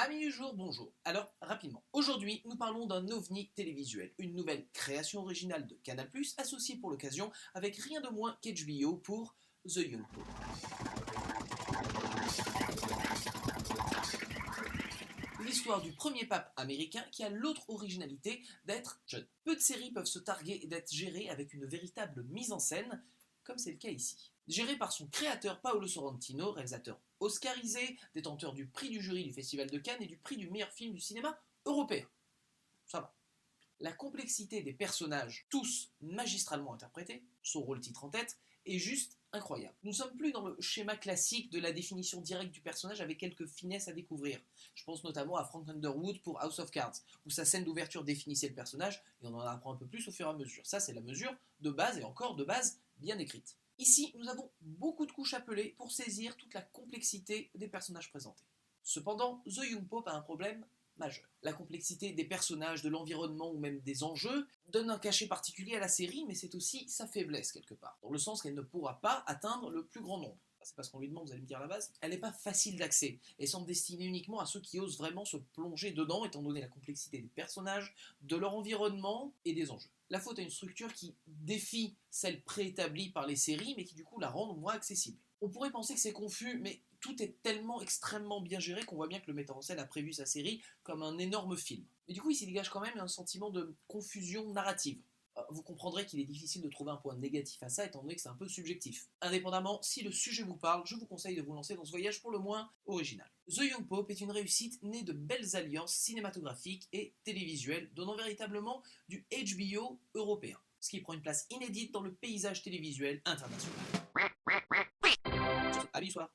Amis du jour, bonjour. Alors, rapidement, aujourd'hui, nous parlons d'un ovni télévisuel, une nouvelle création originale de Canal+, associée pour l'occasion avec rien de moins qu'HBO pour The Young Pope. L'histoire du premier pape américain qui a l'autre originalité d'être jeune. Peu de séries peuvent se targuer d'être gérées avec une véritable mise en scène, comme c'est le cas ici. Géré par son créateur Paolo Sorrentino, réalisateur oscarisé, détenteur du prix du jury du Festival de Cannes et du prix du meilleur film du cinéma européen. Ça va. La complexité des personnages, tous magistralement interprétés, son rôle titre en tête, est juste incroyable. Nous ne sommes plus dans le schéma classique de la définition directe du personnage avec quelques finesses à découvrir. Je pense notamment à Frank Underwood pour House of Cards, où sa scène d'ouverture définissait le personnage et on en apprend un peu plus au fur et à mesure. Ça, c'est la mesure de base et encore de base bien écrite. Ici, nous avons beaucoup de couches à peler pour saisir toute la complexité des personnages présentés. Cependant, The Young Pope a un problème majeur. La complexité des personnages, de l'environnement ou même des enjeux donne un cachet particulier à la série, mais c'est aussi sa faiblesse quelque part, dans le sens qu'elle ne pourra pas atteindre le plus grand nombre. C'est parce qu'on lui demande, vous allez me dire à la base, elle n'est pas facile d'accès et semble destinée uniquement à ceux qui osent vraiment se plonger dedans, étant donné la complexité des personnages, de leur environnement et des enjeux. La faute à une structure qui défie celle préétablie par les séries, mais qui du coup la rend moins accessible. On pourrait penser que c'est confus, mais tout est tellement extrêmement bien géré qu'on voit bien que le metteur en scène a prévu sa série comme un énorme film. Mais du coup, il s'y dégage quand même un sentiment de confusion narrative. Vous comprendrez qu'il est difficile de trouver un point négatif à ça, étant donné que c'est un peu subjectif. Indépendamment, si le sujet vous parle, je vous conseille de vous lancer dans ce voyage pour le moins original. The Young Pope est une réussite née de belles alliances cinématographiques et télévisuelles, donnant véritablement du HBO européen, ce qui prend une place inédite dans le paysage télévisuel international. Amis, bonsoir.